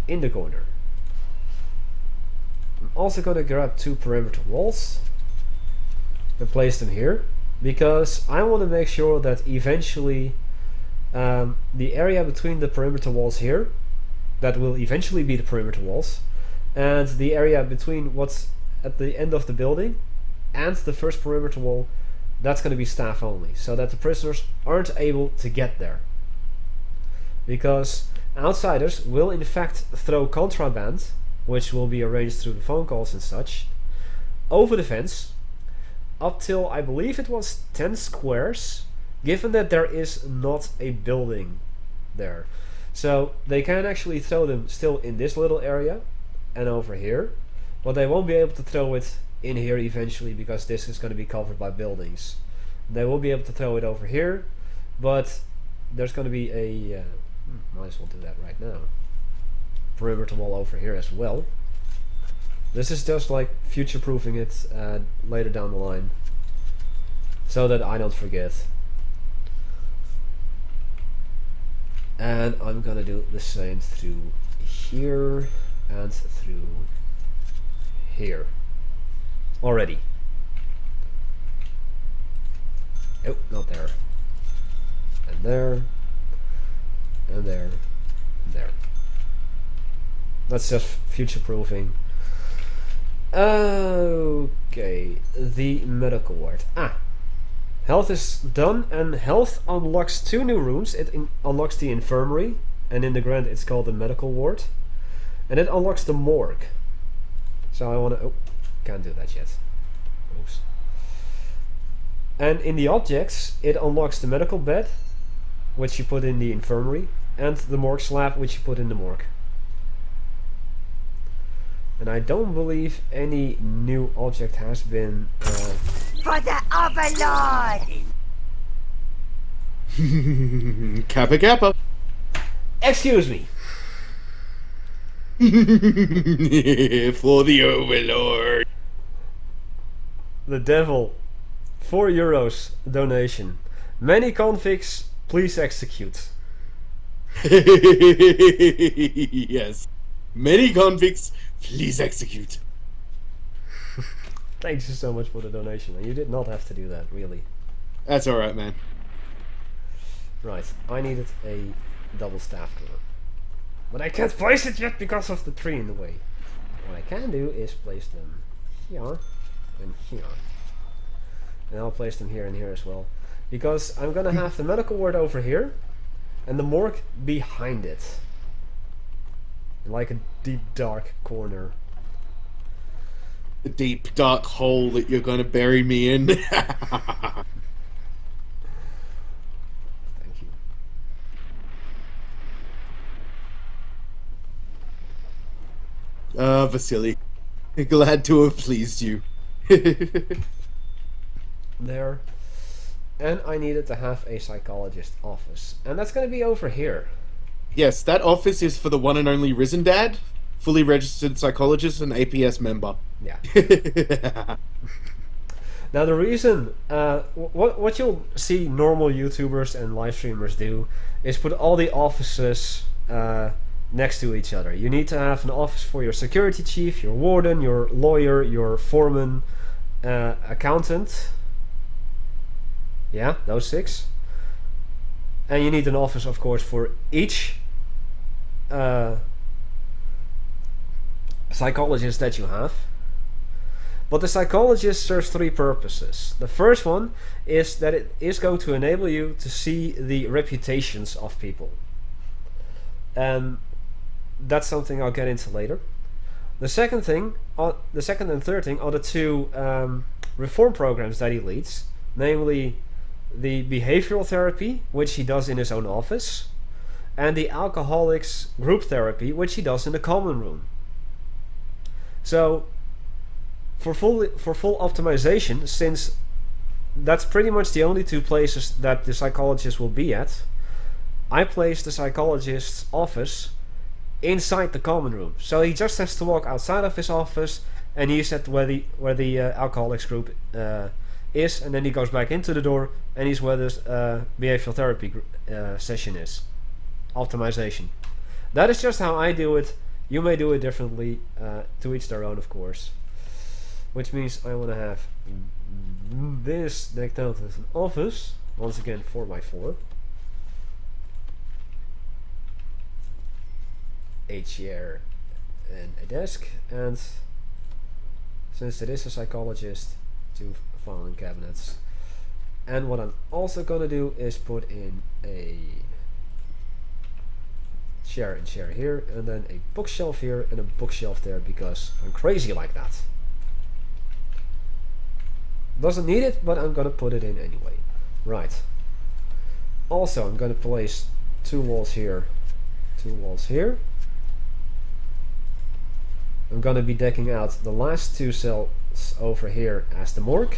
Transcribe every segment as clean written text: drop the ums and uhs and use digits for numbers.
in the corner. I'm also going to grab 2 perimeter walls and place them here, because I want to make sure that eventually the area between the perimeter walls here, that will eventually be the perimeter walls, and the area between what's at the end of the building and the first perimeter wall, that's going to be staff only, so that the prisoners aren't able to get there. Because outsiders will in fact throw contraband, which will be arranged through the phone calls and such, over the fence, up till I believe it was 10 squares, given that there is not a building there. So they can actually throw them still in this little area and over here, but they won't be able to throw it in here eventually, because this is going to be covered by buildings. They will be able to throw it over here, but there's going to be a might as well do that right now, perimeter wall over here as well. This is just like future proofing it later down the line, so that I don't forget. And I'm gonna do the same through here and through here already. Oh, not there. And there. And there. And there. That's just future proofing. Okay, the medical ward. Health is done, and health unlocks 2 new rooms. It unlocks the infirmary, and in the grant it's called the medical ward. And it unlocks the morgue. So I want to... Oh, can't do that yet. Oops. And in the objects, it unlocks the medical bed, which you put in the infirmary, and the morgue slab, which you put in the morgue. And I don't believe any new object has been... For the Overlord! Kappa Kappa! Excuse me! For the Overlord! The devil. €4 donation. Many convicts, please execute. Yes. Many convicts, please execute. Thank you so much for the donation. And you did not have to do that, really. That's alright, man. Right, I needed a double staff door. But I can't place it yet because of the tree in the way. What I can do is place them here and here. And I'll place them here and here as well. Because I'm gonna have the medical ward over here and the morgue behind it. In like a deep dark corner. The deep dark hole that you're gonna bury me in. Thank you. Vasily. Glad to have pleased you. There. And I needed to have a psychologist office. And that's gonna be over here. Yes, that office is for the one and only Risen Dad, fully registered psychologist and APS member. Yeah. Now the reason, what you'll see normal YouTubers and live streamers do is put all the offices next to each other. You need to have an office for your security chief, your warden, your lawyer, your foreman, accountant. Yeah, those 6. And you need an office, of course, for each psychologist that you have. But the psychologist serves 3 purposes. The first one is that it is going to enable you to see the reputations of people. And that's something I'll get into later. The second thing, the second and third thing are the 2 reform programs that he leads, namely the behavioral therapy, which he does in his own office, and the alcoholics group therapy, which he does in the common room. So for full optimization, since that's pretty much the only 2 places that the psychologist will be at, I place the psychologist's office inside the common room. So he just has to walk outside of his office and he's at where the alcoholics group is, and then he goes back into the door and he's where this behavioral therapy session is. Optimization. That is just how I do it You may do it differently, to each their own, of course. Which means I want to have this decked out as an office. Once again, 4x4. A chair and a desk. And since it is a psychologist, 2 filing cabinets. And what I'm also going to do is put in a chair and chair here, and then a bookshelf here and a bookshelf there, because I'm crazy like that. Doesn't need it, but I'm gonna put it in anyway. Right. Also, I'm gonna place 2 walls here, 2 walls here. I'm gonna be decking out the last 2 cells over here as the morgue.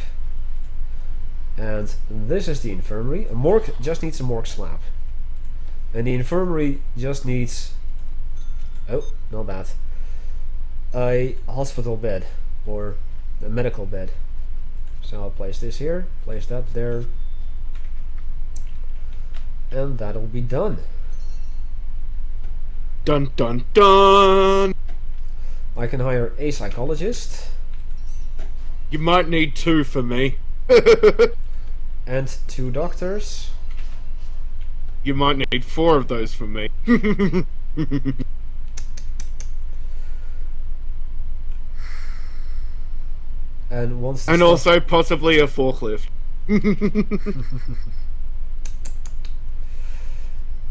And this is the infirmary. A morgue just needs a morgue slab. And the infirmary just needs, oh, not that, a hospital bed or a medical bed. So I'll place this here, place that there, and that'll be done. Dun dun dun! I can hire a psychologist. You might need 2 for me. And 2 doctors. You might need 4 of those for me. And once and also possibly a forklift.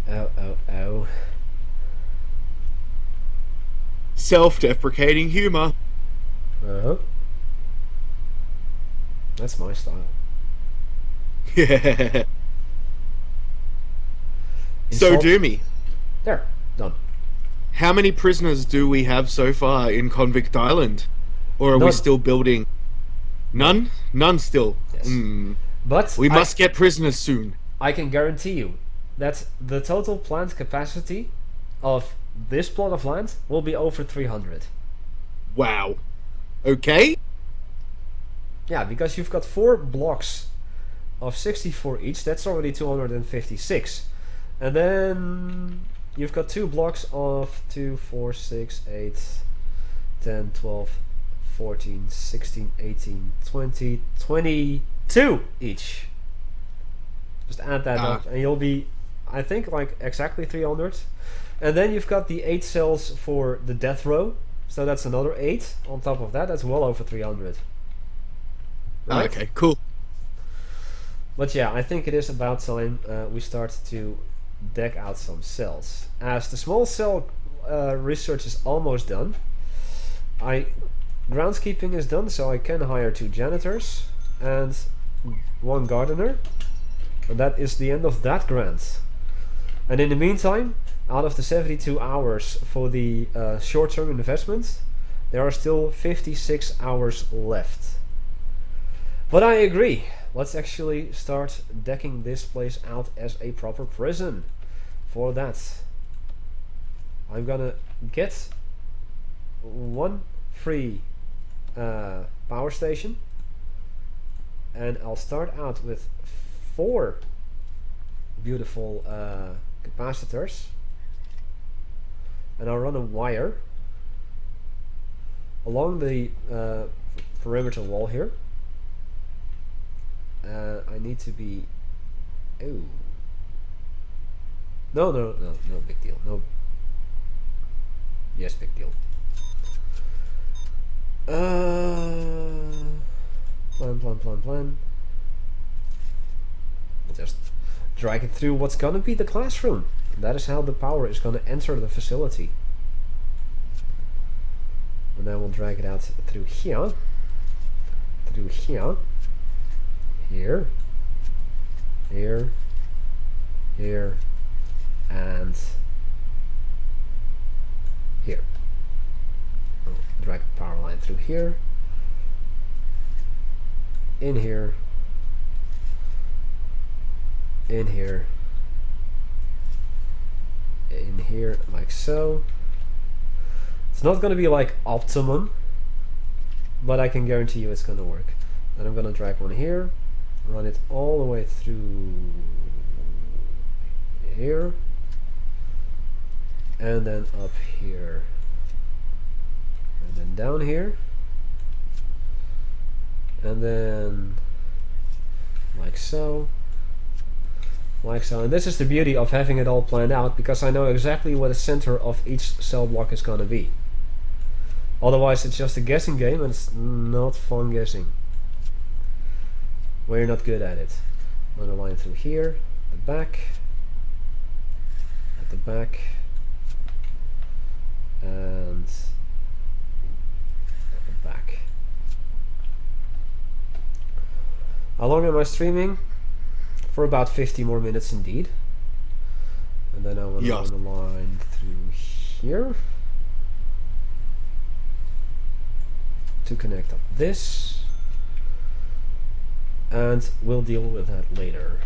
Oh. Self-deprecating humor. Uh-huh. That's my style. Yeah. So, Insult- Doomy, There, done. how many prisoners do we have so far in Convict Island? Or are we None. still building? None? None still. Yes. Hmm. But We must get prisoners soon. I can guarantee you that the total planned capacity of this plot of land will be over 300. Wow. Okay. Yeah, because you've got 4 blocks of 64 each. That's already 256. And then you've got 2 blocks of 2, 4, 6, 8, 10, 12, 14, 16, 18, 20, 22 each. Just add that up and you'll be, I think, like exactly 300. And then you've got the 8 cells for the death row. So that's another 8 on top of that. That's well over 300. Right? Okay, cool. But yeah, I think it is about time we start to deck out some cells. As the small cell research is almost done, groundskeeping is done, so I can hire 2 janitors and 1 gardener, and that is the end of that grant. And in the meantime, out of the 72 hours for the short-term investment, there are still 56 hours left. But I agree. Let's actually start decking this place out as a proper prison. For that, I'm gonna get 1 free power station, and I'll start out with 4 beautiful capacitors, and I'll run a wire along the perimeter wall here. I need to be... Oh. No, big deal. No. Yes, big deal. Plan. I'll just drag it through what's gonna be the classroom. That is how the power is gonna enter the facility. And then we'll drag it out through here. Here, and here. I'll drag the power line through here, in here, like so. It's not going to be like optimum, but I can guarantee you it's going to work. Then I'm going to drag one here, run it all the way through here, and then up here. then down here, and then like so, like so. And this is the beauty of having it all planned out, because I know exactly what the center of each cell block is gonna be. Otherwise it's just a guessing game, and it's not fun guessing. We're not good at it. Run a line through here, the back, at the back, and at the back. How long am I streaming? For about 50 more minutes indeed. And then I will run a line through here to connect up this, and we'll deal with that later.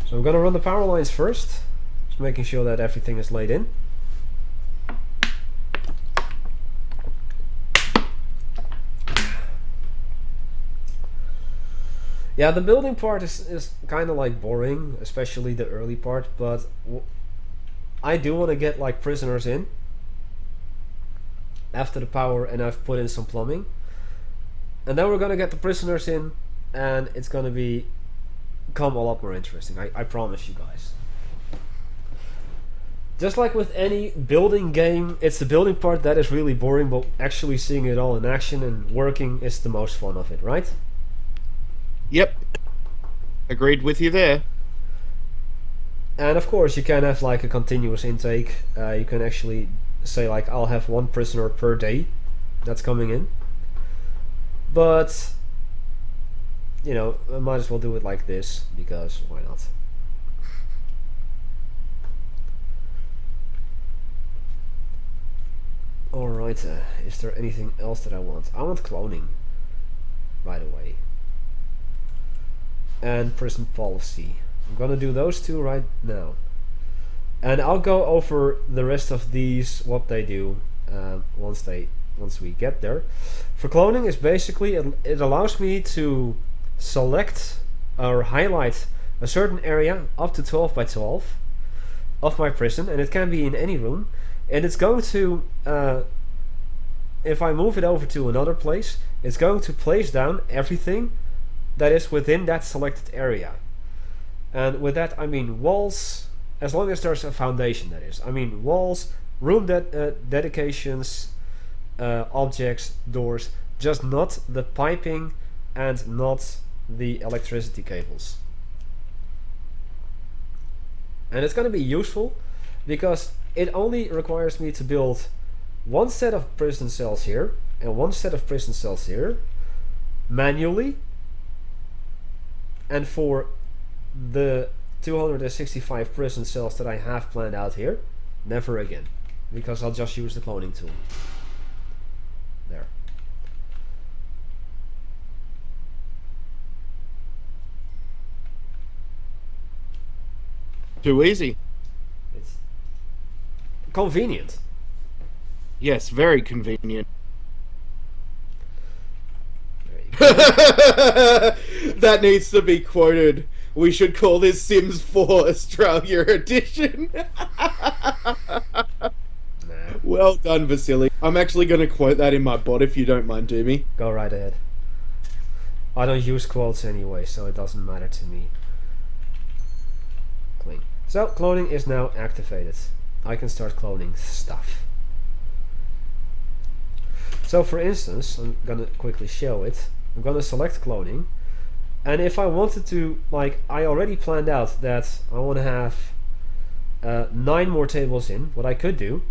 So I'm gonna run the power lines first, just making sure that everything is laid in. Yeah, the building part is kind of like boring, especially the early part, but I do want to get like prisoners in after the power, and I've put in some plumbing. And then we're gonna get the prisoners in, and it's gonna become a lot more interesting. I promise you guys. Just like with any building game, it's the building part that is really boring, but actually seeing it all in action and working is the most fun of it, right? Yep. Agreed with you there. And of course you can have like a continuous intake. You can actually say like, I'll have one prisoner per day that's coming in. But, you know, I might as well do it like this, because why not? Alright, is there anything else that I want? I want cloning right away. And prison policy. I'm gonna do those two right now. And I'll go over the rest of these, what they do, once we get there. For cloning is basically, it allows me to select or highlight a certain area up to 12 by 12 of my prison, and it can be in any room, and it's going to, if I move it over to another place, it's going to place down everything that is within that selected area. And with that I mean walls, as long as there's a foundation, that is. I mean walls, room dedications, objects, doors, just not the piping and not the electricity cables. And it's going to be useful because it only requires me to build one set of prison cells here and one set of prison cells here manually, and for the 265 prison cells that I have planned out here, never again, because I'll just use the cloning tool. There. Too easy. It's convenient. Yes, very convenient. There you go. That needs to be quoted. We should call this Sims 4 Australia edition. Nah. Well done, Vasily. I'm actually going to quote that in my bot if you don't mind, Doomy. Go right ahead. I don't use quotes anyway, so it doesn't matter to me. Clean. So, cloning is now activated. I can start cloning stuff. So, for instance, I'm gonna quickly show it. I'm gonna select cloning. And if I wanted to, like, I already planned out that I want to have 9 more tables in. What I could do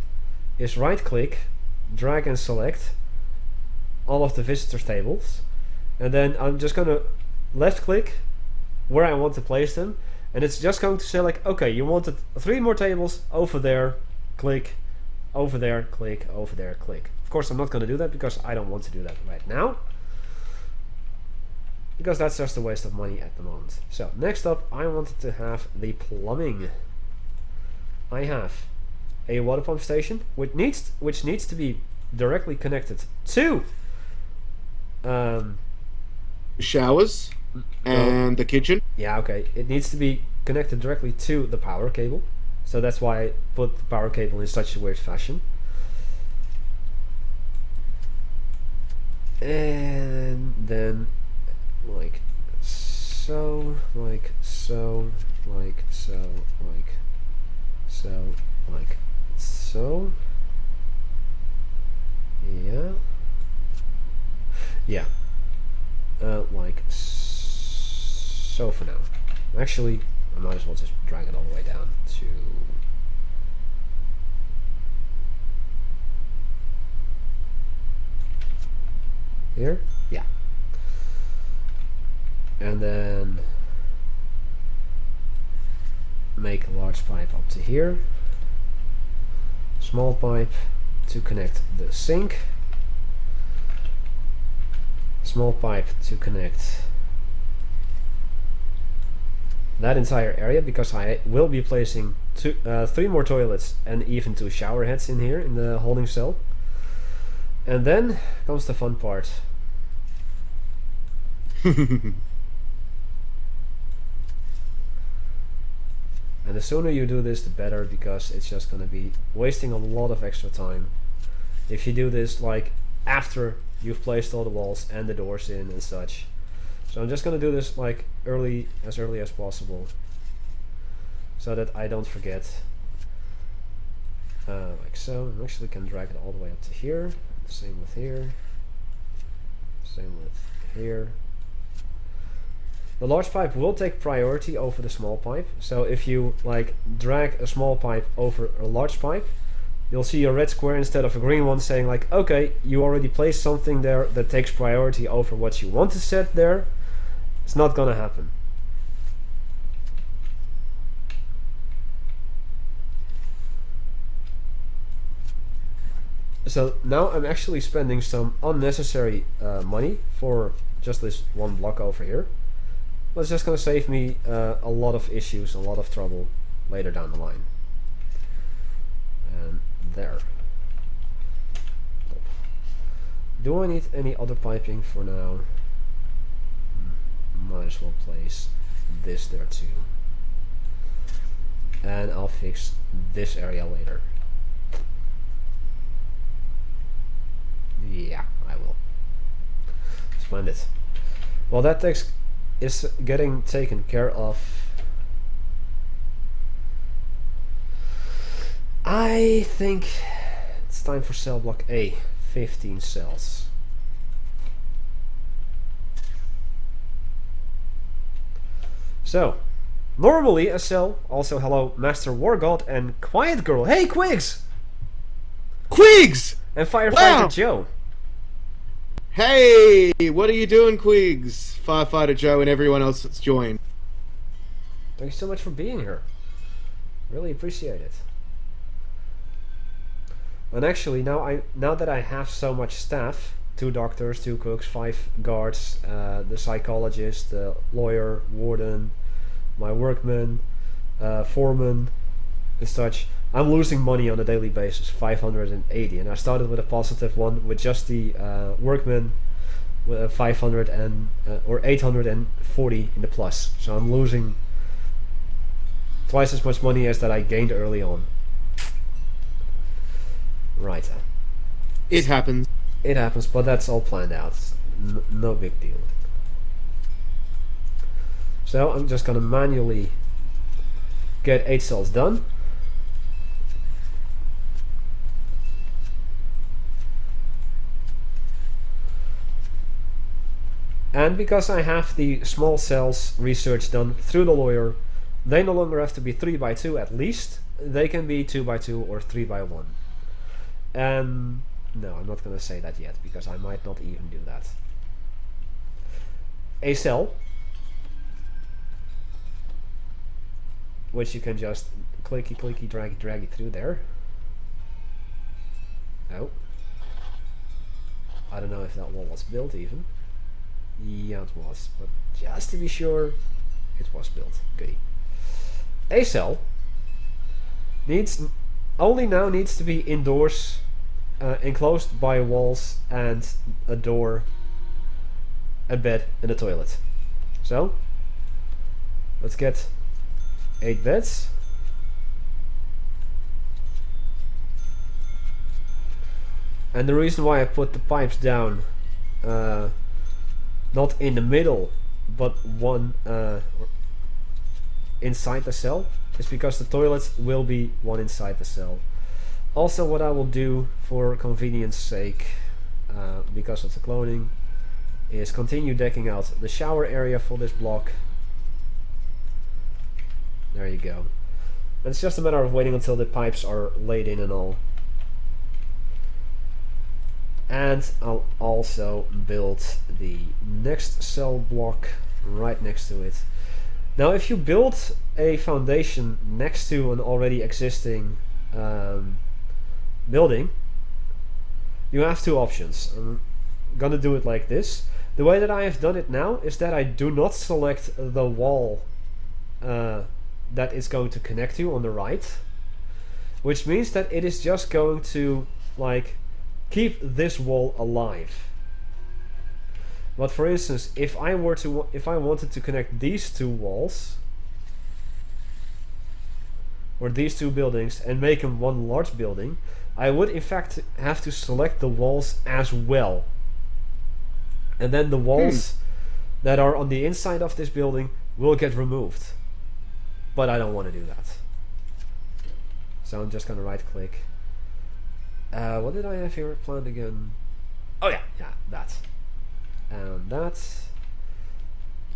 is right click, drag and select all of the visitors tables, and then I'm just gonna left click where I want to place them, and it's just going to say like, okay, you wanted 3 more tables over there, click, over there, click, over there, click. Of course I'm not going to do that because I don't want to do that right now, because that's just a waste of money at the moment. So next up, I wanted to have the plumbing. I have a water pump station which needs to be directly connected to Showers and the kitchen. yeah, okay, it needs to be connected directly to the power cable, so that's why I put the power cable in such a weird fashion. And then like so, like so, like so, like so, like so. Yeah. Yeah. Like so for now. Actually, I might as well just drag it all the way down to here. Yeah. And then make a large pipe up to here. Small pipe to connect the sink. Small pipe to connect that entire area, because I will be placing 3 more toilets and even 2 shower heads in here in the holding cell. And then comes the fun part. And the sooner you do this, the better, because it's just going to be wasting a lot of extra time if you do this like after you've placed all the walls and the doors in and such. So I'm just going to do this like as early as possible, so that I don't forget. Like so. I actually can drag it all the way up to here. Same with here. Same with here. The large pipe will take priority over the small pipe. So if you like drag a small pipe over a large pipe, you'll see a red square instead of a green one saying like, okay, you already placed something there that takes priority over what you want to set there. It's not gonna happen. So now I'm actually spending some unnecessary money for just this one block over here. But it's just going to save me a lot of issues, a lot of trouble later down the line. And there. Do I need any other piping for now? Might as well place this there too. And I'll fix this area later. Yeah, I will. Splendid. Well, that is getting taken care of. I think it's time for cell block A. 15 cells. So, normally a cell. Also, hello, Master War God and Quiet Girl. Hey, Quigs! Quigs! And Firefighter Wow. Joe. Hey, what are you doing, Quigs? Firefighter Joe and everyone else that's joined. Thank you so much for being here. Really appreciate it. And actually, now that I have so much staff, 2 doctors, 2 cooks, 5 guards, the psychologist, the lawyer, warden, my workman, foreman, and such, I'm losing money on a daily basis, 580. And I started with a positive one with just the workman, with 500 and or 840 in the plus. So I'm losing twice as much money as that I gained early on. Right. It happens. It happens, but that's all planned out. No big deal. So I'm just gonna manually get 8 cells done. And because I have the small cells research done through the lawyer, they no longer have to be 3x2 at least. They can be 2x2 or 3x1. And no, I'm not going to say that yet, because I might not even do that. A cell, which you can just clicky, drag it through there. Oh. I don't know if that wall was built even. Yeah, it was, but just to be sure, it was built. Goodie. A cell only now needs to be indoors, enclosed by walls and a door, a bed, and a toilet. So, let's get 8 beds. And the reason why I put the pipes down not in the middle, but one inside the cell, is because the toilets will be one inside the cell. Also, what I will do for convenience sake, because of the cloning, is continue decking out the shower area for this block. There you go. And it's just a matter of waiting until the pipes are laid in and all. And I'll also build the next cell block right next to it. Now, if you build a foundation next to an already existing building, you have two options. I'm gonna do it like this. The way that I have done it now is that I do not select the wall that it's going to connect to on the right, which means that it is just going to like keep this wall alive. But for instance, if I wanted to connect these two walls or these two buildings and make them one large building, I would in fact have to select the walls as well. And then the walls that are on the inside of this building will get removed. But I don't want to do that. So I'm just gonna right click. What did I have here planned again? Oh yeah, that. And that.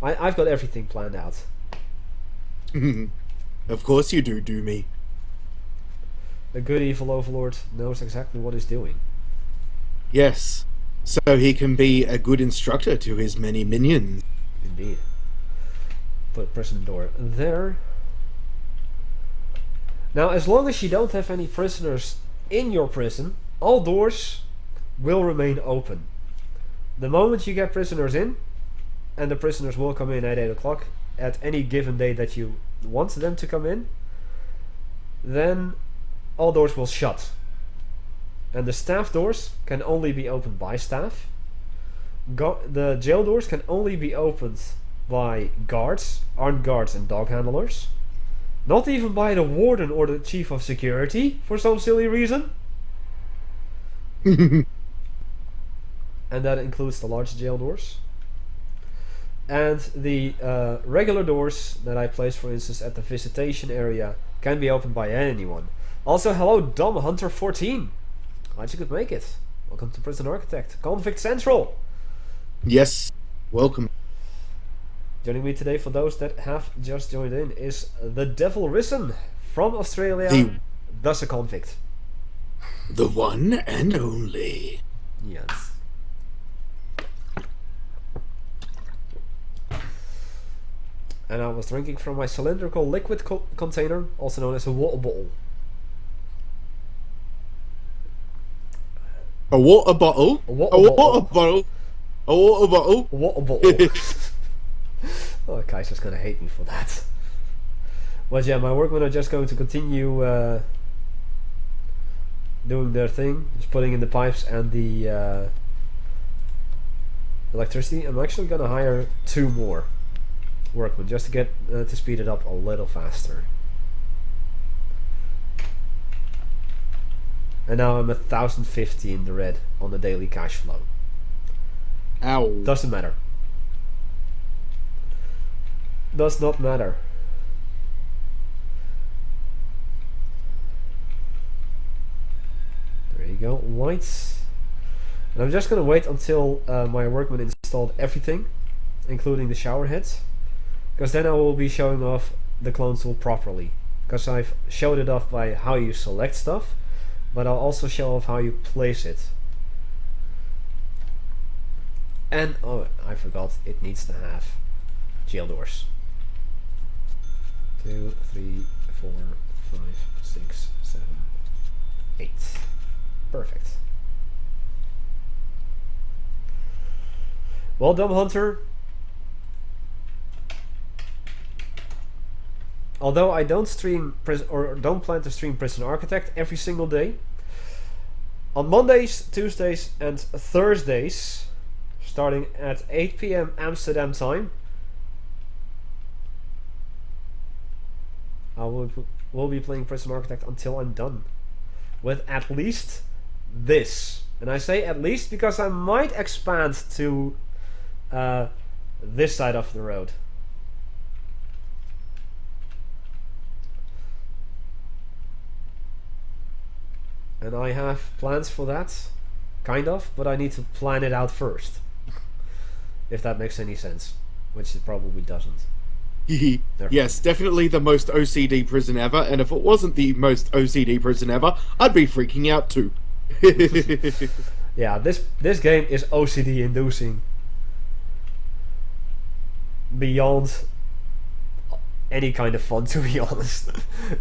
I've got everything planned out. Of course you do, Doomy. The good evil overlord knows exactly what he's doing. Yes, so he can be a good instructor to his many minions. Indeed. Put prison door there. Now, as long as you don't have any prisoners in your prison, all doors will remain open. The moment you get prisoners in, and the prisoners will come in at 8 o'clock at any given day that you want them to come in, then all doors will shut. And the staff doors can only be opened by staff. The jail doors can only be opened by guards, armed guards and dog handlers. Not even by the warden or the chief of security, for some silly reason. And that includes the large jail doors. And the regular doors that I place, for instance, at the visitation area can be opened by anyone. Also, hello, Dom Hunter 14. Glad you could make it. Welcome to Prison Architect, Convict Central. Yes, welcome. Joining me today, for those that have just joined in, is the Devil Risen from Australia, thus a convict. The one and only. Yes. And I was drinking from my cylindrical liquid container, also known as a water bottle. A water bottle? A water bottle? A water bottle? A water bottle. Oh, Kaiser's gonna hate me for that. But yeah, my workmen are just going to continue doing their thing, just putting in the pipes and the electricity. I'm actually gonna hire 2 more workmen just to get to speed it up a little faster. And now I'm 1,050 in the red on the daily cash flow. Ow. Doesn't matter. Does not matter. There you go, whites. And I'm just gonna wait until my workman installed everything, including the shower heads, because then I will be showing off the clone tool properly. Because I've showed it off by how you select stuff, but I'll also show off how you place it. And oh, I forgot, it needs to have jail doors. 2, 3, 4, 5, 6, 7, 8. Perfect. Well done, Hunter. Although I don't stream don't plan to stream Prison Architect every single day, on Mondays, Tuesdays, and Thursdays, starting at 8 PM Amsterdam time, I will be playing Prison Architect until I'm done with at least this. And I say at least because I might expand to this side of the road. And I have plans for that, kind of, but I need to plan it out first. If that makes any sense, which it probably doesn't. Yes, definitely the most OCD prison ever, and if it wasn't the most OCD prison ever, I'd be freaking out too. Yeah, this game is OCD inducing beyond any kind of fun, to be honest.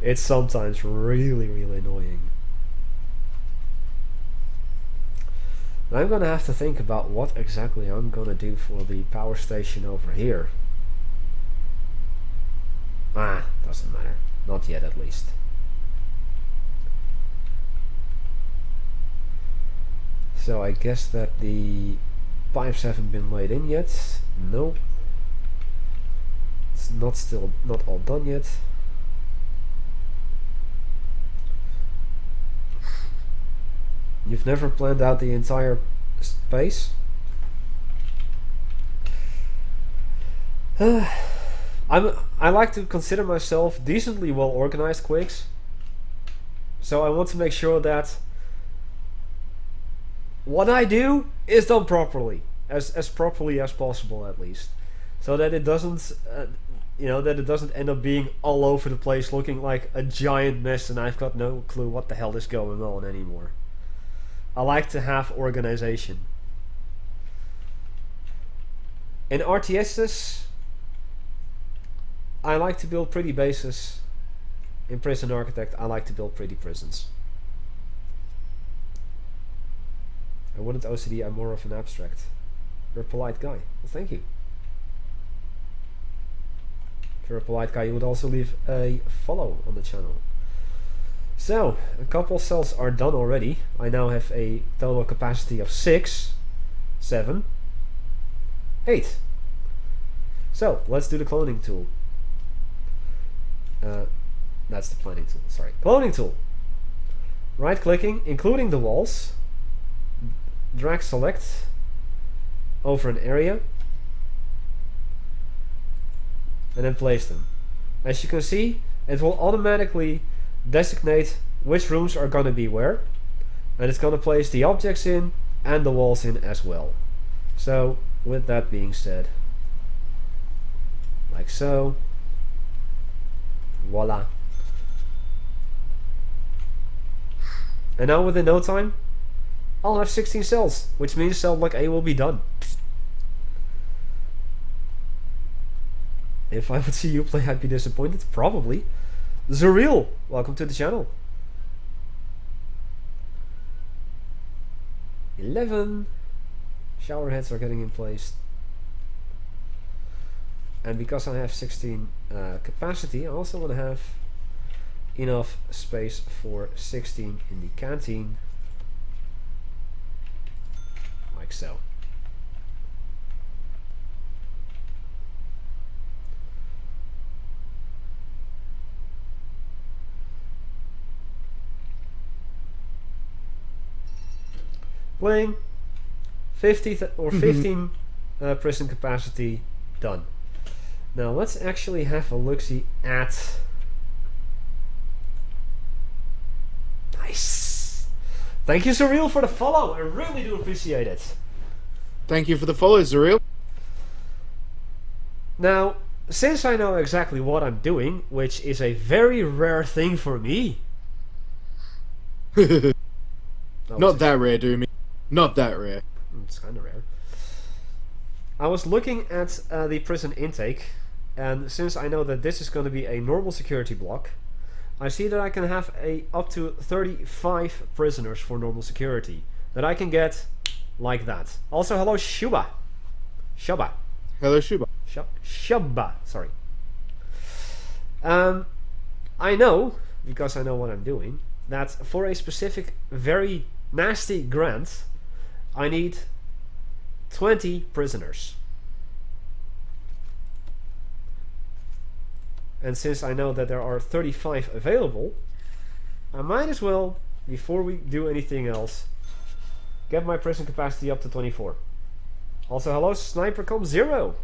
It's sometimes really, really annoying. I'm gonna have to think about what exactly I'm gonna do for the power station over here. Doesn't matter. Not yet, at least. So I guess that the pipes haven't been laid in yet. Nope. It's not all done yet. You've never planned out the entire space? I like to consider myself decently well organized, Quakes. So I want to make sure that what I do is done properly, as properly as possible, at least, so that it doesn't, that it doesn't end up being all over the place, looking like a giant mess, and I've got no clue what the hell is going on anymore. I like to have organization. In RTSs, I like to build pretty bases. In Prison Architect, I like to build pretty prisons. I wouldn't OCD, I'm more of an abstract. You're a polite guy. Well, thank you. If you're a polite guy, you would also leave a follow on the channel. So, a couple cells are done already. I now have a total capacity of 6, 7, 8. So, let's do the cloning tool. That's the planning tool, sorry. Cloning tool. Right clicking, including the walls. Drag select over an area. And then place them. As you can see, it will automatically designate which rooms are going to be where, and it's going to place the objects in and the walls in as well. So with that being said, like so, voila. And now within no time I'll have 16 cells, which means cell block A will be done. If I would see you play, I'd be disappointed, probably. Zureel, welcome to the channel. 11 shower heads are getting in place, and because I have 16 capacity, I also want to have enough space for 16 in the canteen, like so. Playing 50 or 15 prison capacity done. Now let's actually have a look-see at. Nice. Thank you, Zureel, for the follow. I really do appreciate it. Thank you for the follow, Zureel. Now, since I know exactly what I'm doing, which is a very rare thing for me. Not that rare, Doomy. Not that rare. It's kind of rare. I was looking at the prison intake, and since I know that this is going to be a normal security block, I see that I can have up to 35 prisoners for normal security that I can get like that. Also, hello Shuba. Shuba. Hello Shuba. Shuba. Sorry. I know, because I know what I'm doing, that for a specific very nasty grant, I need 20 prisoners. And since I know that there are 35 available, I might as well, before we do anything else, Get my prison capacity up to 24. Also, hello, SniperCom0.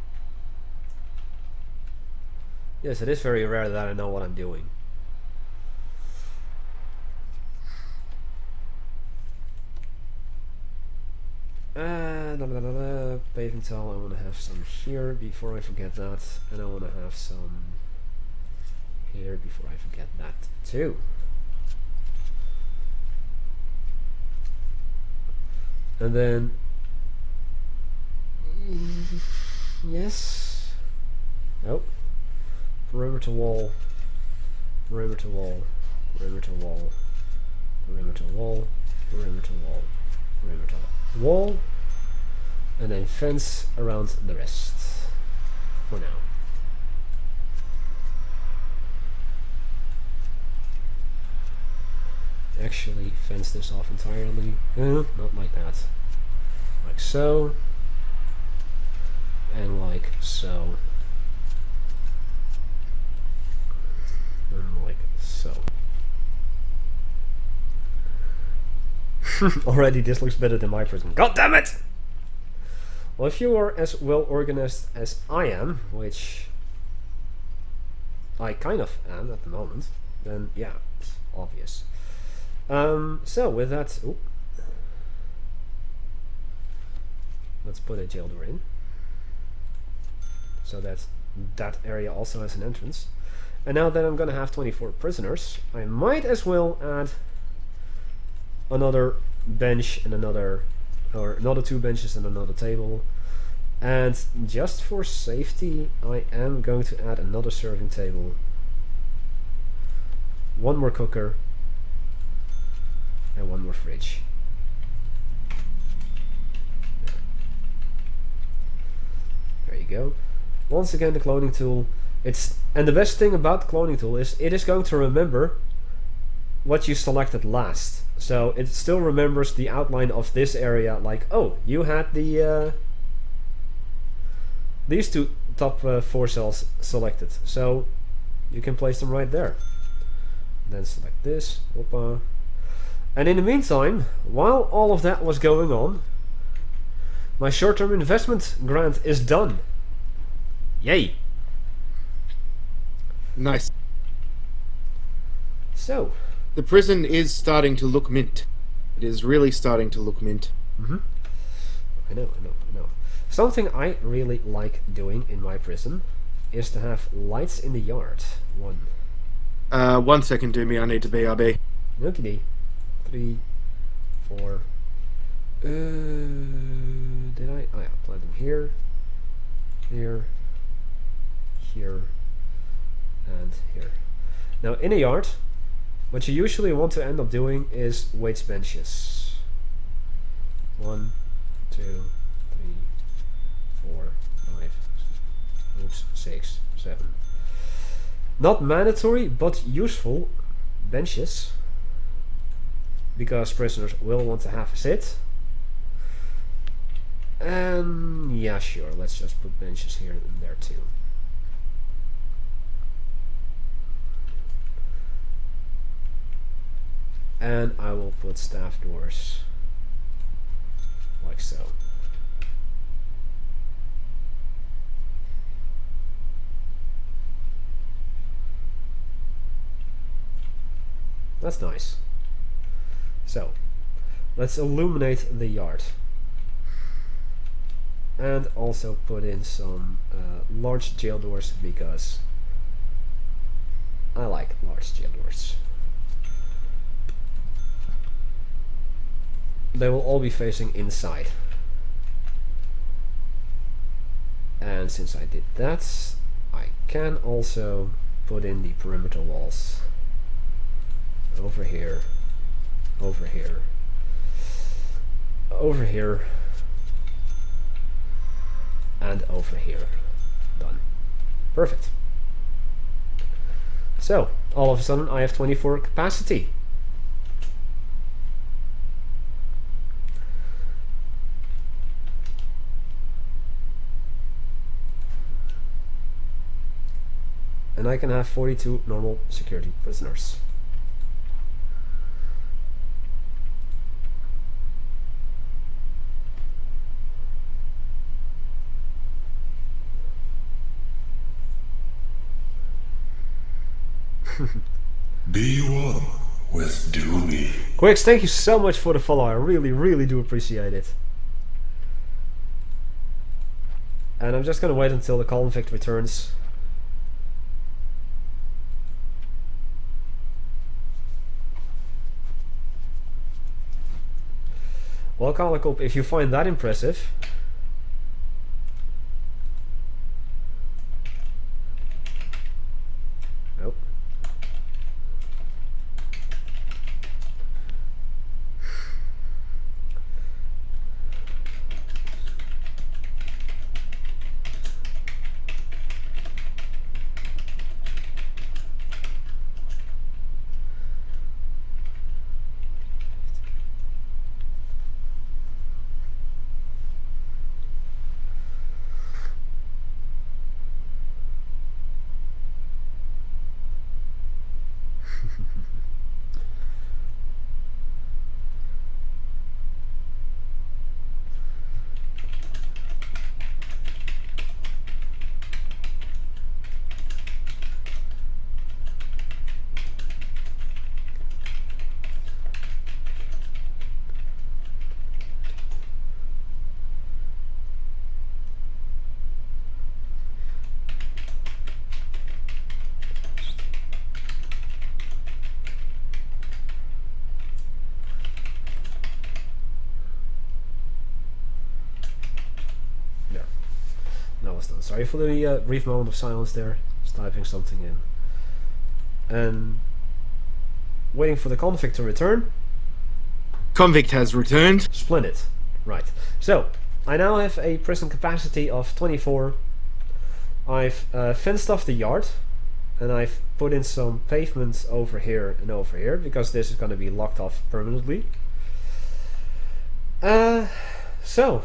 Yes, it is very rare that I know what I'm doing. Paving tile, I want to have some here before I forget that. And I want to have some here before I forget that too. And then yes. Oh. Perimeter wall. Perimeter wall. Perimeter wall. Perimeter wall. Perimeter wall. Perimeter wall. And then fence around the rest. For now. Actually fence this off entirely. Not like that. Like so. And like so. And like so. Already this looks better than my prison. God damn it! Well, if you are as well organized as I am, which I kind of am at the moment, then yeah, it's obvious. So with that, let's put a jail door in, so that that area also has an entrance. And now that I'm gonna have 24 prisoners, I might as well add another bench and another 2 benches and another table. And just for safety, I am going to add another serving table, 1 more cooker, and 1 more fridge. There you go. Once again, the cloning tool. And the best thing about the cloning tool is it is going to remember what you selected last. So it still remembers the outline of this area, like, oh, you had the these 2 top 4 cells selected, so you can place them right there. Then select this, Opa. And in the meantime, while all of that was going on, my short-term investment grant is done. Yay! Nice. So, the prison is starting to look mint. It is really starting to look mint. I know. Something I really like doing in my prison is to have lights in the yard. 1 second, Doomy, I need to BRB. Okay. 3, 4. Did I? Oh yeah, plant them here, here, here, and here. Now in a yard, what you usually want to end up doing is weights benches. 1, 2, 3, 4, 5, oops, 6, 7. Not mandatory, but useful benches, because prisoners will want to have a sit. And yeah, sure, let's just put benches here and there too. And I will put staff doors like so. That's nice. So, let's illuminate the yard. And also put in some large jail doors, because I like large jail doors. They will all be facing inside. And since I did that, I can also put in the perimeter walls. Over here, over here, over here, and over here. Done. Perfect. So, all of a sudden I have 24 capacity. And I can have 42 normal security prisoners. Be one with Doomy. Quicks, thank you so much for the follow. I really, really do appreciate it. And I'm just gonna wait until the convict returns. Well, Kalikop, if you find that impressive... Nope. Sorry for the brief moment of silence there. Just typing something in. And waiting for the convict to return. Convict has returned. Splendid. Right. So, I now have a prison capacity of 24. I've fenced off the yard. And I've put in some pavement over here and over here, because this is going to be locked off permanently. So...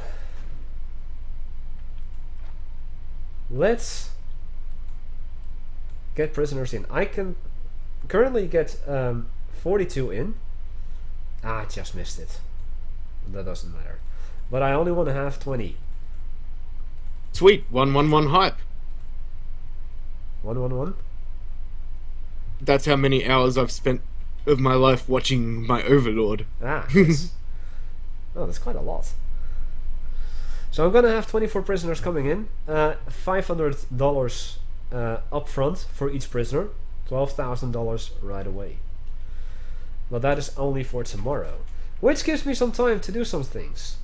let's get prisoners in. I can currently get 42 in. I just missed it. That doesn't matter. But I only want to have 20. Sweet. 111 hype. 111? That's how many hours I've spent of my life watching my Overlord. Ah, oh, that's quite a lot. So I'm gonna have 24 prisoners coming in, $500 up front for each prisoner, $12,000 right away. But that is only for tomorrow, which gives me some time to do some things.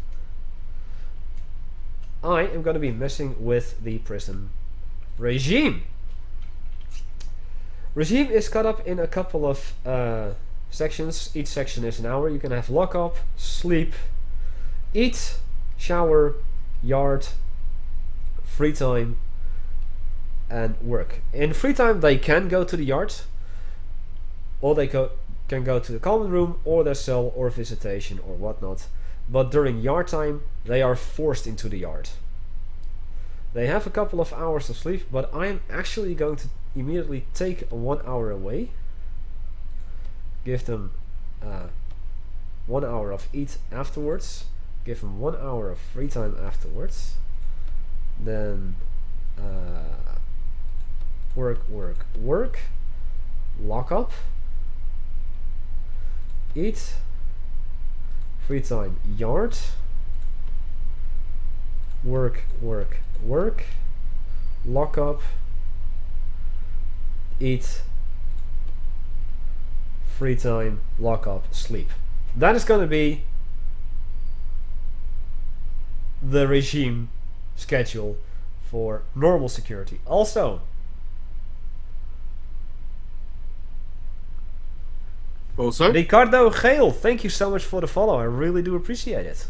I am gonna be messing with the prison regime. Regime is cut up in a couple of sections. Each section is an hour. You can have lockup, sleep, eat, shower, yard, free time, and work. In free time they can go to the yard, or they can go to the common room, or their cell, or visitation, or whatnot. But during yard time they are forced into the yard. They have a couple of hours of sleep, but I'm actually going to immediately take 1 hour away, give them 1 hour of eat afterwards, give them 1 hour of free time afterwards, then work, lock up, eat, free time, yard, work, lock up, eat, free time, lock up, sleep. That is going to be the regime schedule for normal security. Also, Ricardo Geel, thank you so much for the follow. I really do appreciate it.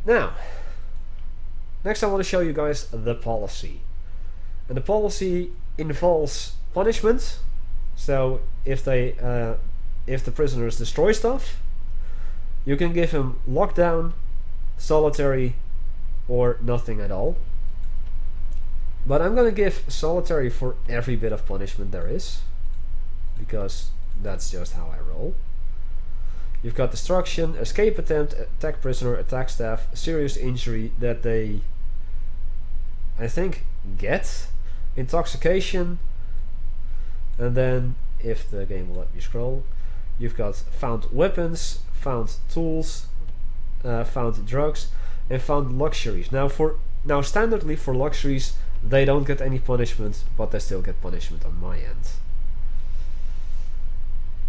Now, next I want to show you guys the policy. And the policy involves punishment. So if the prisoners destroy stuff, you can give them lockdown, solitary, or nothing at all. But I'm gonna give solitary for every bit of punishment there is, because that's just how I roll. You've got destruction, escape attempt, attack prisoner, attack staff, serious injury that they I think, get, intoxication, and then, if the game will let me scroll, you've got found weapons, found tools, found drugs, and found luxuries. Now, standardly for luxuries, they don't get any punishment, but they still get punishment on my end.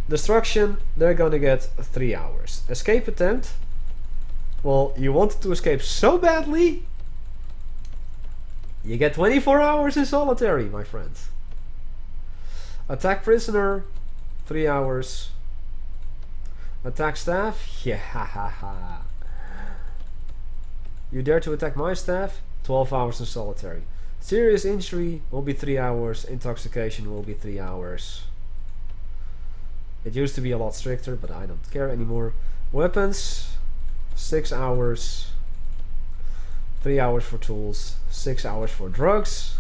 Destruction, they're gonna get 3 hours. Escape attempt, well, you wanted to escape so badly, you get 24 hours in solitary, my friends. Attack prisoner, 3 hours. Attack staff, yeah, ha ha ha. You dare to attack my staff, 12 hours in solitary. Serious injury will be 3 hours, intoxication will be 3 hours. It used to be a lot stricter, but I don't care anymore. Weapons, 6 hours. 3 hours for tools, 6 hours for drugs,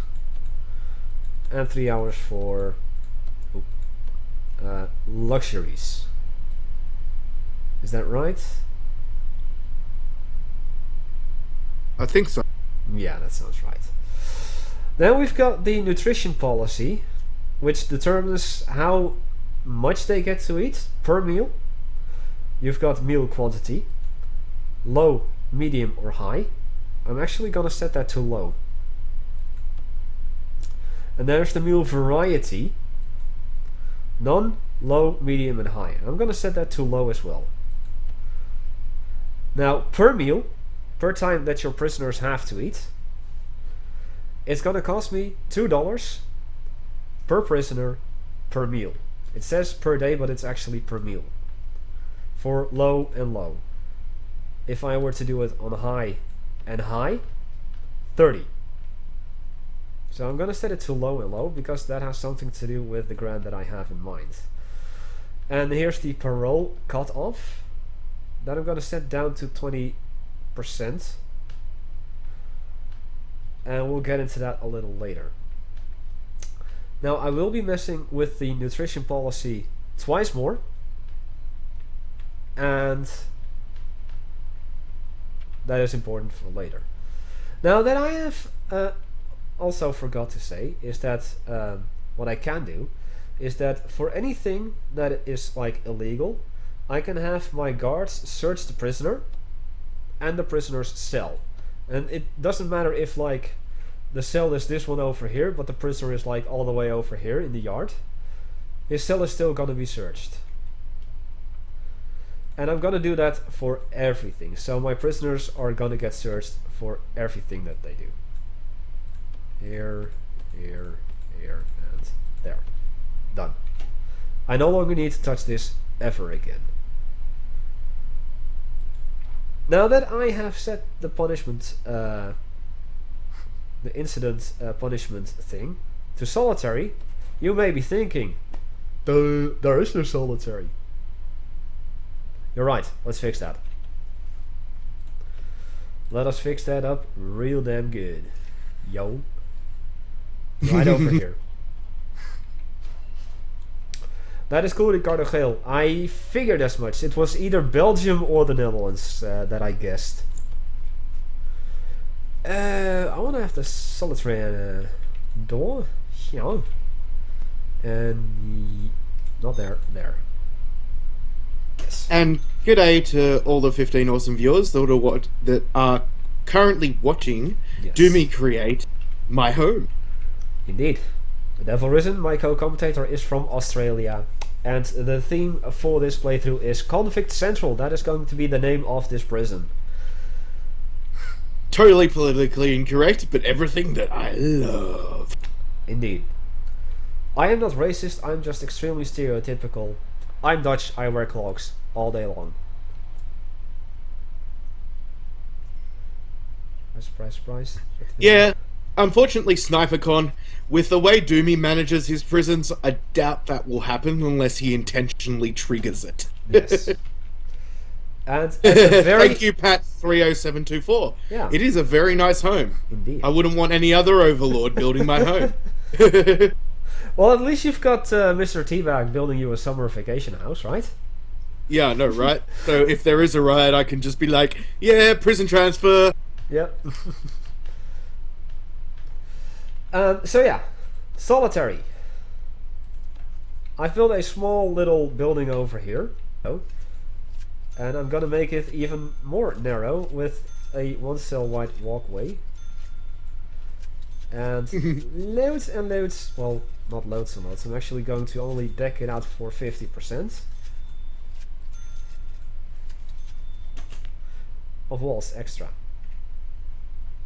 and 3 hours for luxuries. Is that right? I think so. Yeah, that sounds right. Then we've got the nutrition policy, which determines how much they get to eat per meal. You've got meal quantity, low, medium, or high. I'm actually gonna set that to low. And there's the meal variety, none, low, medium, and high. I'm gonna set that to low as well. Now, per meal, per time that your prisoners have to eat, it's gonna cost me $2 per prisoner per meal. It says per day, but it's actually per meal. For low and low. If I were to do it on high and high, 30. So I'm gonna set it to low and low because that has something to do with the grant that I have in mind. And here's the parole cutoff that I'm gonna set down to 20%. And we'll get into that a little later. Now I will be messing with the nutrition policy twice more. And that is important for later. Now that I have also forgot to say is that what I can do is that for anything that is like illegal, I can have my guards search the prisoner and the prisoner's cell. And it doesn't matter if like the cell is this one over here, but the prisoner is like all the way over here in the yard. His cell is still gonna be searched. And I'm gonna do that for everything. So my prisoners are gonna get searched for everything that they do. Here, here, here, and there. Done. I no longer need to touch this ever again. Now that I have set the punishment, the incident punishment thing to solitary, you may be thinking, there is no solitary. You're right, let's fix that. Let us fix that up real damn good. Yo. Right over here. That is cool, Ricardo Geel. I figured as much. It was either Belgium or the Netherlands that I guessed. I want to have the solitary door. Yeah. And not there. There. Yes. And g'day to all the 15 awesome viewers that are currently watching Doomy create my home. Indeed. The Devil Risen, my co-commentator, is from Australia. And the theme for this playthrough is Convict Central. That is going to be the name of this prison. Totally politically incorrect, but everything that I love. Indeed. I am not racist, I'm just extremely stereotypical. I'm Dutch, I wear clogs all day long. Surprise. Yeah, unfortunately, SniperCon, with the way Doomy manages his prisons, I doubt that will happen unless he intentionally triggers it. Yes. And thank you, Pat30724. Yeah. It is a very nice home. Indeed. I wouldn't want any other overlord building my home. Well, at least you've got Mr. Teabag building you a summer vacation house, right? Yeah, I know, right? So if there is a riot, I can just be like, yeah, prison transfer. Yep. So yeah, solitary. I built a small little building over here. Oh. And I'm gonna make it even more narrow with a 1 cell wide walkway. And loads and loads, well, not loads and loads, I'm actually going to only deck it out for 50% of walls extra.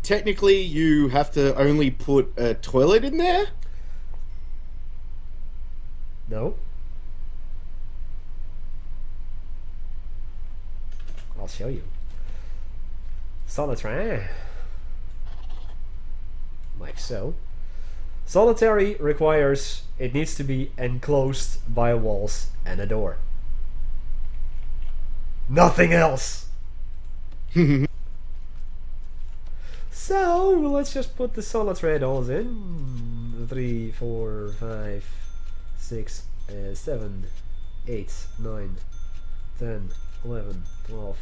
Technically, you have to only put a toilet in there? No. I'll show you. Solitary. Like so. Solitary requires it needs to be enclosed by walls and a door. Nothing else. So let's just put the solitary dolls in. 3, 4, 5, 6, 7, 8, 9, 10, 11, 12,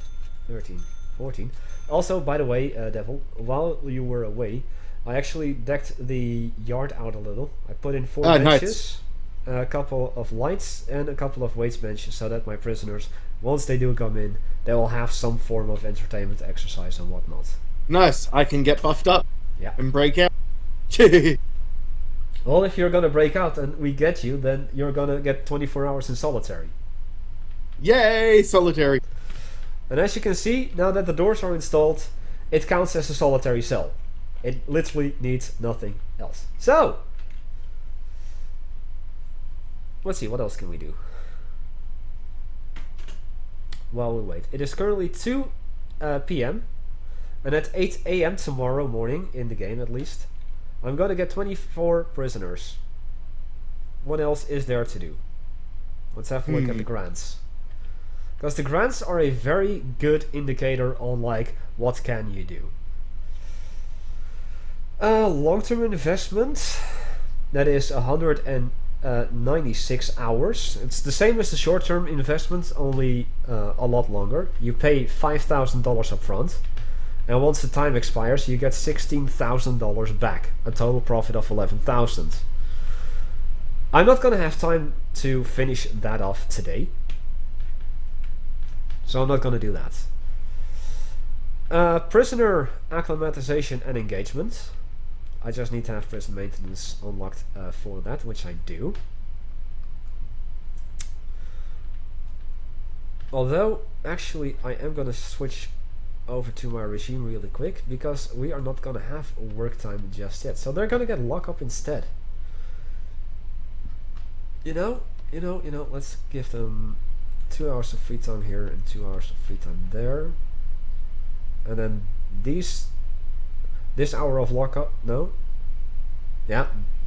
13, 14. Also, by the way, Devil, while you were away, I actually decked the yard out a little. I put in 4 benches, a couple of lights, and a couple of weights benches, so that my prisoners, once they do come in, they will have some form of entertainment, exercise, and whatnot. Nice. I can get buffed up. Yeah. And break out. Well, if you're gonna break out and we get you, then you're gonna get 24 hours in solitary. Yay, solitary. And as you can see, now that the doors are installed, it counts as a solitary cell. It literally needs nothing else. So, let's see, what else can we do? While we wait. It is currently 2 p.m. And at 8 a.m. tomorrow morning, in the game at least, I'm gonna get 24 prisoners. What else is there to do? Let's have a look at the grants. Because the grants are a very good indicator on, like, what can you do. Long-term investment, that is 196 hours. It's the same as the short-term investment, only a lot longer. You pay $5,000 up front, and once the time expires, you get $16,000 back, a total profit of 11,000. I'm not gonna have time to finish that off today, so I'm not gonna do that. Prisoner acclimatization and engagement. I just need to have prison maintenance unlocked for that, which I do. Although, actually, I am gonna switch over to my regime really quick, because we are not gonna have work time just yet. So they're gonna get lockup instead. You know, let's give them 2 hours of free time here and 2 hours of free time there. And then this hour of lockup,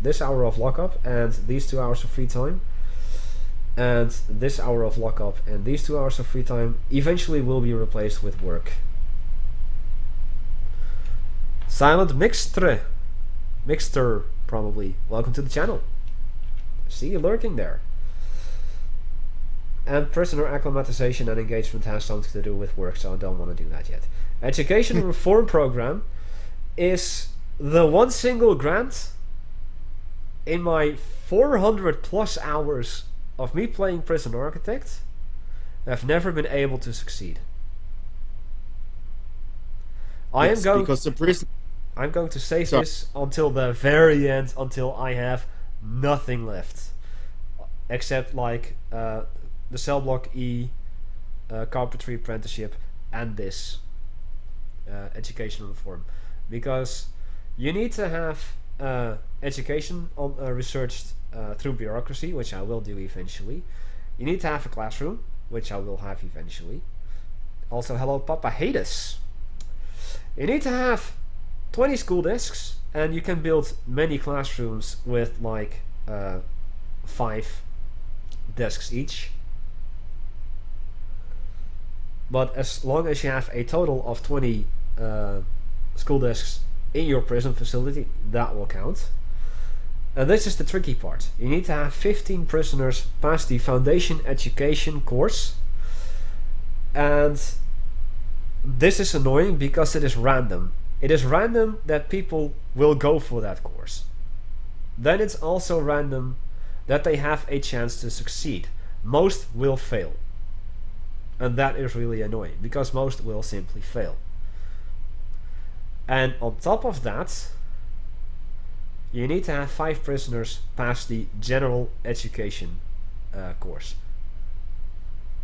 this hour of lockup and these 2 hours of free time, and this hour of lockup and these 2 hours of free time eventually will be replaced with work. Silent Mixter, probably. Welcome to the channel. See you lurking there. And prisoner acclimatization and engagement has something to do with work, so I don't want to do that yet. Education reform program is the one single grant in my 400 plus hours of me playing Prison Architect I've never been able to succeed. I'm going to save this until the very end, until I have nothing left, except like the cell block E, carpentry apprenticeship, and this educational reform, because you need to have education on, researched through bureaucracy, which I will do eventually. You need to have a classroom, which I will have eventually. Also, hello Papa Hades. You need to have 20 school desks, and you can build many classrooms with like 5 desks each. But as long as you have a total of 20 school desks in your prison facility, that will count. And this is the tricky part. You need to have 15 prisoners pass the foundation education course. And this is annoying because it is random. It is random that people will go for that course. then it's also random that they have a chance to succeed. Most will fail. And that is really annoying, because most will simply fail. And on top of that, you need to have 5 prisoners pass the general education course,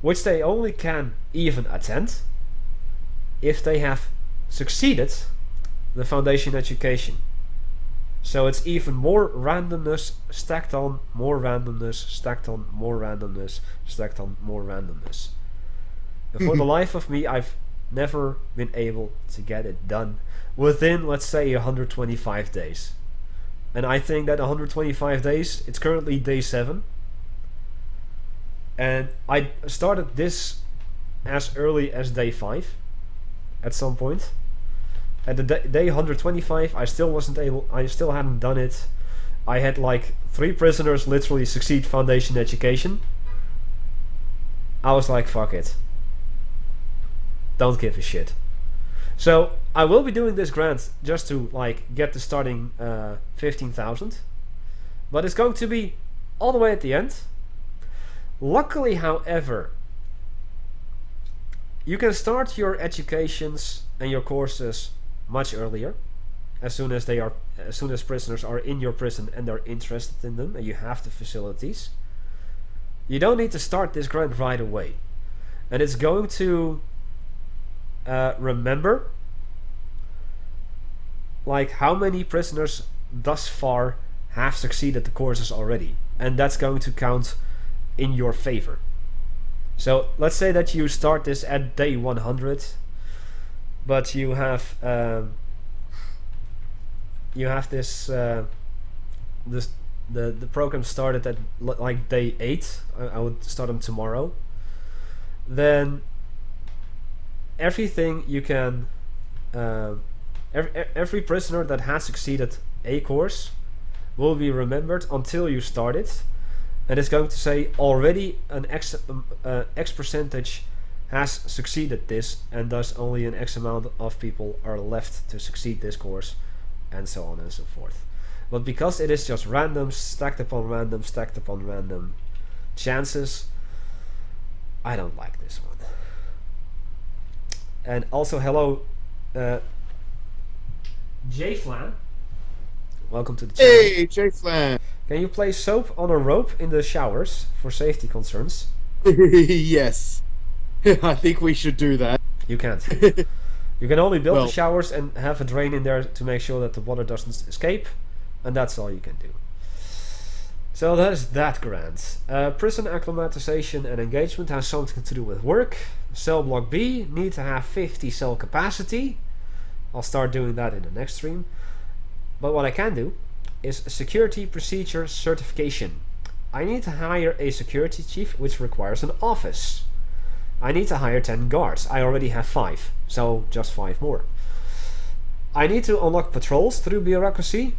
which they only can even attend if they have succeeded the foundation education. So it's even more randomness stacked on more randomness, stacked on more randomness, stacked on more randomness. And for the life of me, I've never been able to get it done within, let's say, 125 days. And I think that 125 days, it's currently day 7. And I started this as early as day 5 at some point. At the day 125, I still hadn't done it. I had like 3 prisoners literally succeed foundation education. I was like, fuck it. Don't give a shit. So I will be doing this grant just to like get the starting 15,000. But it's going to be all the way at the end. Luckily, however, you can start your educations and your courses much earlier, as soon as prisoners are in your prison and they're interested in them and you have the facilities. You don't need to start this grant right away, and it's going to remember like how many prisoners thus far have succeeded the courses already, and that's going to count in your favor. So let's say that you start this at day 100, but you have this the program started at like day 8. I would start them tomorrow. Then everything you can every prisoner that has succeeded a course will be remembered until you start it, and it's going to say already an X percentage has succeeded this, and thus only an X amount of people are left to succeed this course, and so on and so forth. But because it is just random, stacked upon random, stacked upon random chances, I don't like this one. And also hello J Flan, welcome to the channel. Hey, J Flan. Can you place soap on a rope in the showers for safety concerns? Yes. I think we should do that. You can't. You can only build the showers and have a drain in there to make sure that the water doesn't escape, and that's all you can do. So that is that grant. Prison acclimatization and engagement has something to do with work. Cell block B need to have 50 cell capacity. I'll start doing that in the next stream. But what I can do is security procedure certification. I need to hire a security chief, which requires an office. I need to hire 10 guards. I already have 5, so just 5 more. I need to unlock patrols through bureaucracy,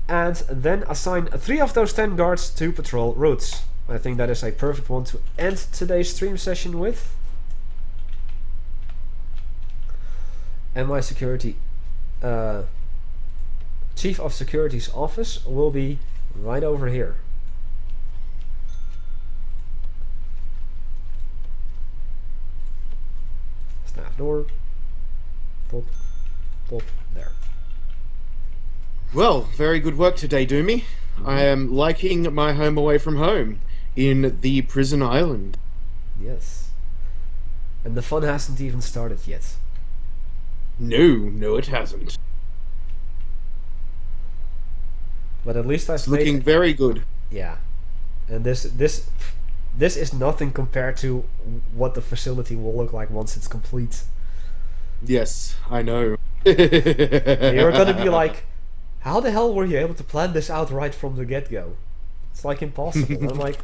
and then assign 3 of those 10 guards to patrol routes. I think that is a perfect one to end today's stream session with. And my security chief of security's office will be right over here. Staff door. Pop, pop, there. Well, very good work today, Doomy. I am liking my home away from home in the prison island. Yes. And the fun hasn't even started yet. No, it hasn't. But at least It's looking very good. Yeah. And this is nothing compared to what the facility will look like once it's complete. Yes, I know. You're gonna be like, how the hell were you able to plan this out right from the get-go? It's like impossible. I'm like,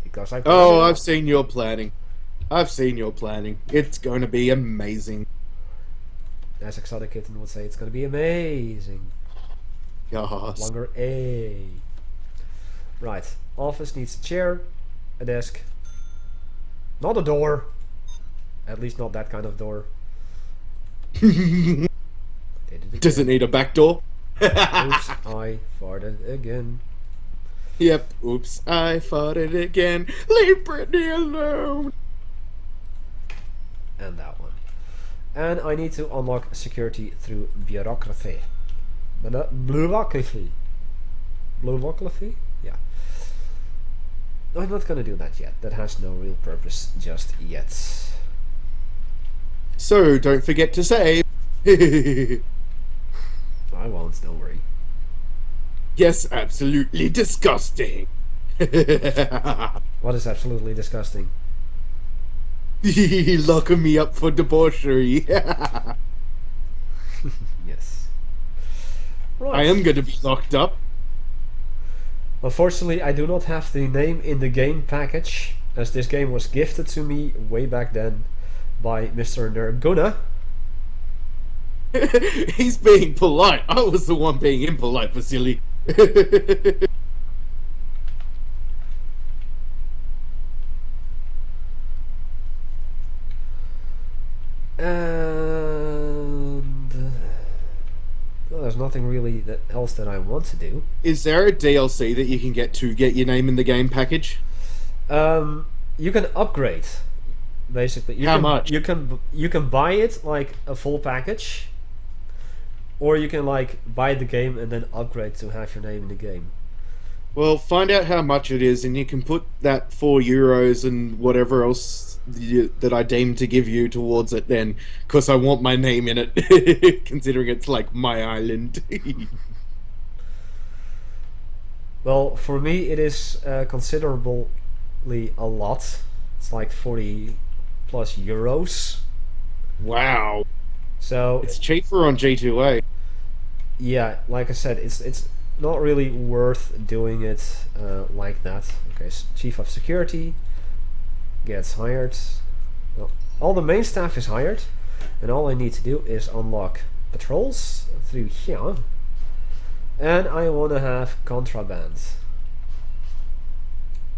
because I... Oh, I've seen your planning. It's going to be amazing. As Exotic Kitten would say, it's going to be amazing. Yes. Longer A. Right. Office needs a chair, a desk. Not a door. At least not that kind of door. Does it need a back door? Oops, I farted again. Yep, oops, I fought it again. Leave Britney alone. And that one. And I need to unlock security through bureaucracy. Bureaucracy. Bureaucracy? Yeah. I'm not gonna do that yet. That has no real purpose just yet. So, don't forget to save. I won't, don't worry. Yes, absolutely disgusting. What is absolutely disgusting? Locking me up for debauchery. Yes. Right. I am going to be locked up. Unfortunately, I do not have the name in the game package, as this game was gifted to me way back then by Mr. Nerguna. He's being polite. I was the one being impolite, Vasily. And well, there's nothing really else that I want to do. Is there a DLC that you can get to get your name in the game package? You can upgrade, basically. How much? You can buy it like a full package, or you can like buy the game and then upgrade to have your name in the game. Well, find out how much it is, and you can put that €4 and whatever else that I deem to give you towards it then, because I want my name in it, considering it's like my island. Well, for me it is considerably a lot. It's like 40 plus euros. Wow. So It's cheaper on G2A. yeah, like I said, it's not really worth doing it like that. Okay, Chief of Security gets hired. Well, all the main staff is hired, and all I need to do is unlock patrols through here. And I want to have contraband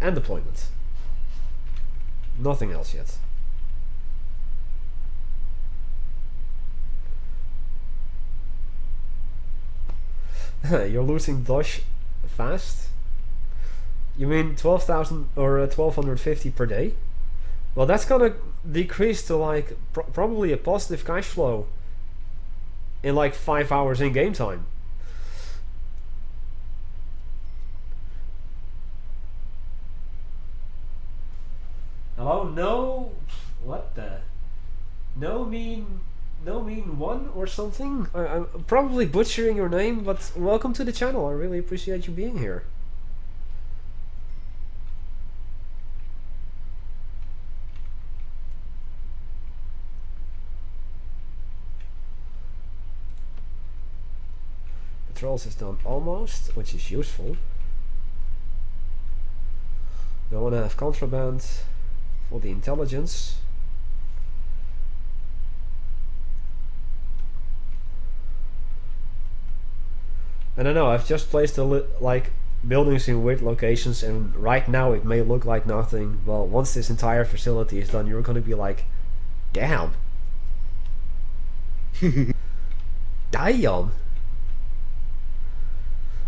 and deployment. Nothing else yet. You're losing Dosh fast? You mean 12,000 or 1,250 per day? Well, that's gonna decrease to like probably a positive cash flow in like 5 hours in game time. Hello? No? What the? No mean one or something? I'm probably butchering your name, but welcome to the channel. I really appreciate you being here. Patrols is done almost, which is useful. I want to have contraband for the intelligence. And I know I've just placed like buildings in weird locations, and right now it may look like nothing. Well, once this entire facility is done, you're gonna be like, damn. Damn.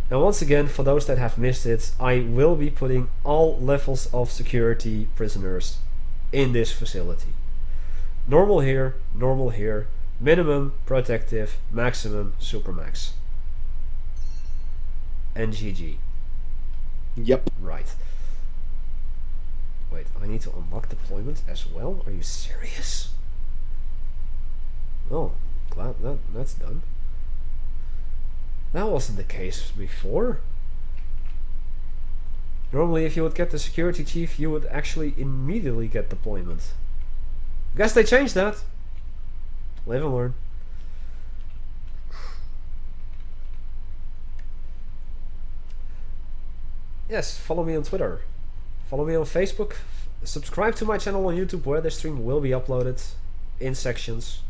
And once again, for those that have missed it, I will be putting all levels of security prisoners in this facility. Normal here, minimum, protective, maximum, supermax. And GG. Yep. Right. Wait, I need to unlock deployment as well? Are you serious? Oh, glad that's done. That wasn't the case before. Normally, if you would get the security chief, you would actually immediately get deployment. Guess they changed that. Live and learn. Yes, follow me on Twitter. Follow me on Facebook. Subscribe to my channel on YouTube, where the stream will be uploaded in sections.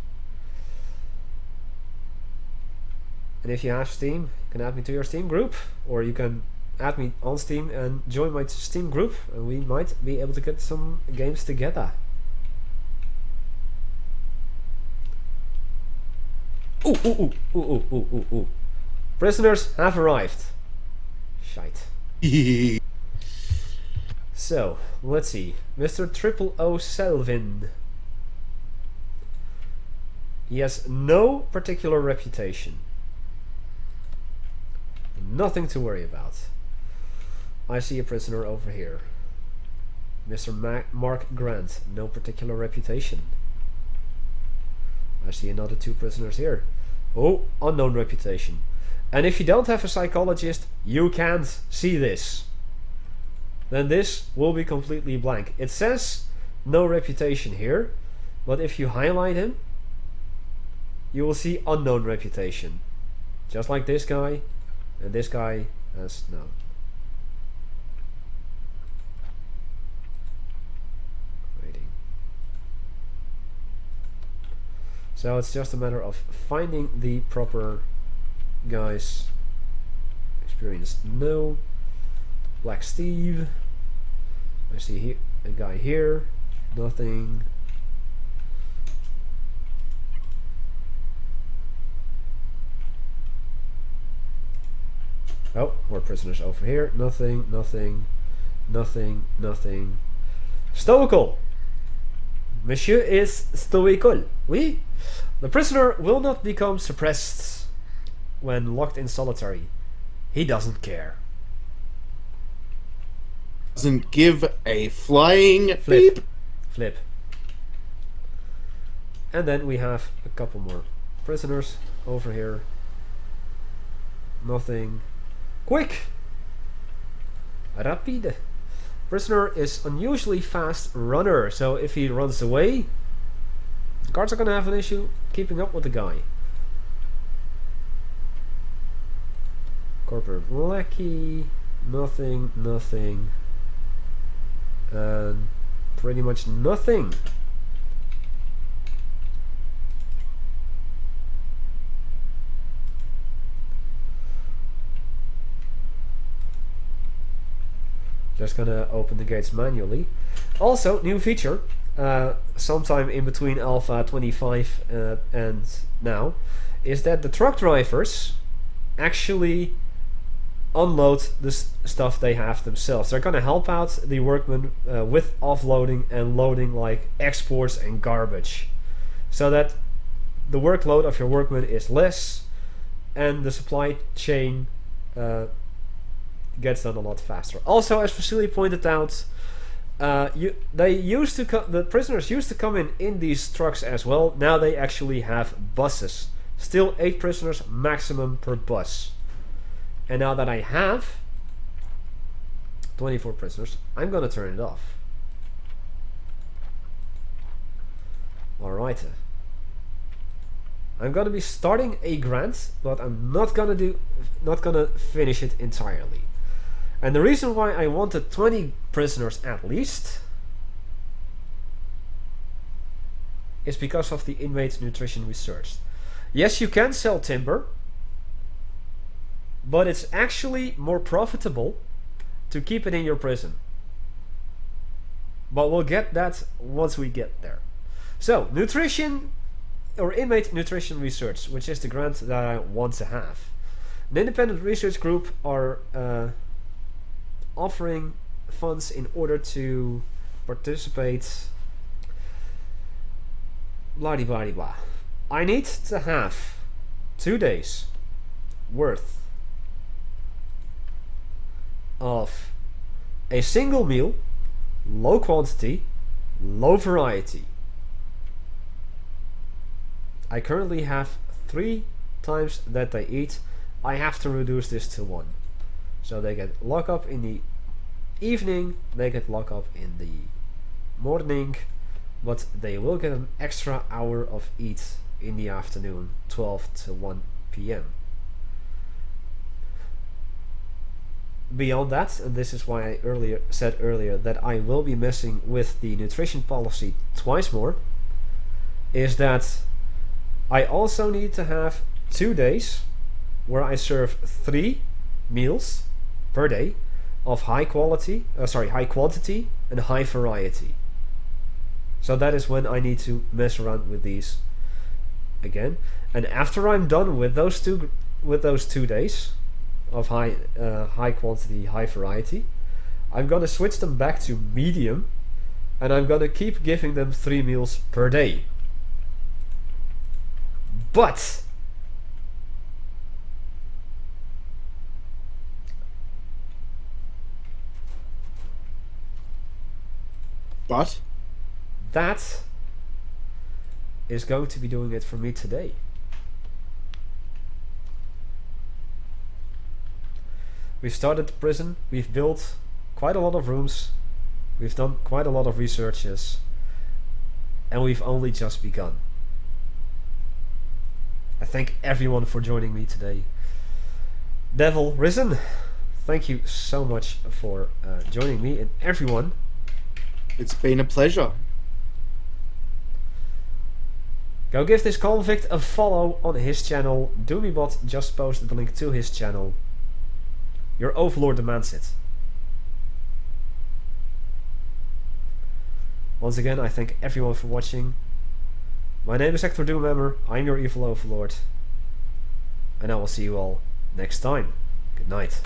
And if you have Steam, you can add me to your Steam group, or you can add me on Steam and join my Steam group, and we might be able to get some games together. Ooh, ooh, ooh, ooh, ooh, ooh, ooh, ooh. Prisoners have arrived. Shite. So, let's see. Mr. Triple O Selvin. He has no particular reputation. Nothing to worry about. I see a prisoner over here. Mr. Mark Grant. No particular reputation. I see another 2 prisoners here. Oh, unknown reputation. And if you don't have a psychologist, you can't see this. Then this will be completely blank. It says no reputation here, but if you highlight him, you will see unknown reputation. Just like this guy, and this guy has no. Waiting. So it's just a matter of finding the proper guys. Experience no. Black Steve. I see here a guy here. Nothing. Oh, more prisoners over here. Nothing, nothing, nothing, nothing. Stoical. Monsieur is stoical. Oui. The prisoner will not become suppressed when locked in solitary. He doesn't care. Doesn't give a flying Flip. beep. Flip. And then we have a couple more prisoners over here. Nothing. Quick! Rapide. Prisoner is unusually fast runner, so if he runs away, guards are gonna have an issue keeping up with the guy. Corporate lackey. Nothing, nothing. And pretty much nothing. Just gonna open the gates manually. Also, new feature, sometime in between Alpha 25 and now, is that the truck drivers actually unload the stuff they have themselves. They're gonna help out the workmen with offloading and loading like exports and garbage, so that the workload of your workmen is less and the supply chain gets done a lot faster. Also, as Vasily pointed out, the prisoners used to come in these trucks as well. Now they actually have buses. Still 8 prisoners maximum per bus. And now that I have 24 prisoners, I'm gonna turn it off. Alright. I'm gonna be starting a grant, but I'm not gonna finish it entirely. And the reason why I wanted 20 prisoners at least is because of the inmate nutrition research. Yes, you can sell timber, but it's actually more profitable to keep it in your prison. But we'll get that once we get there. So, nutrition or inmate nutrition research, which is the grant that I want to have. An independent research group are offering funds in order to participate. Blah blah blah blah. I need to have 2 days worth of a single meal, low quantity, low variety. I currently have 3 times that they eat. I have to reduce this to 1. So they get lockup in the evening, they get lockup in the morning, but they will get an extra hour of eat in the afternoon, 12 to 1 p.m. Beyond that, and this is why I said earlier that I will be messing with the nutrition policy twice more, is that I also need to have 2 days where I serve 3 meals per day of high quantity and high variety. So that is when I need to mess around with these again. And after I'm done with those 2 with those 2 days of high quantity, high variety, I'm gonna switch them back to medium, and I'm gonna keep giving them 3 meals per day. But that is going to be doing it for me today. We've started the prison, we've built quite a lot of rooms, we've done quite a lot of researches, and we've only just begun. I thank everyone for joining me today. Devil Risen, thank you so much for joining me, and everyone. It's been a pleasure. Go give this convict a follow on his channel. Doomybot just posted the link to his channel. Your overlord demands it. Once again, I thank everyone for watching. My name is Hecthor Doomhammer. I'm your evil overlord. And I will see you all next time. Good night.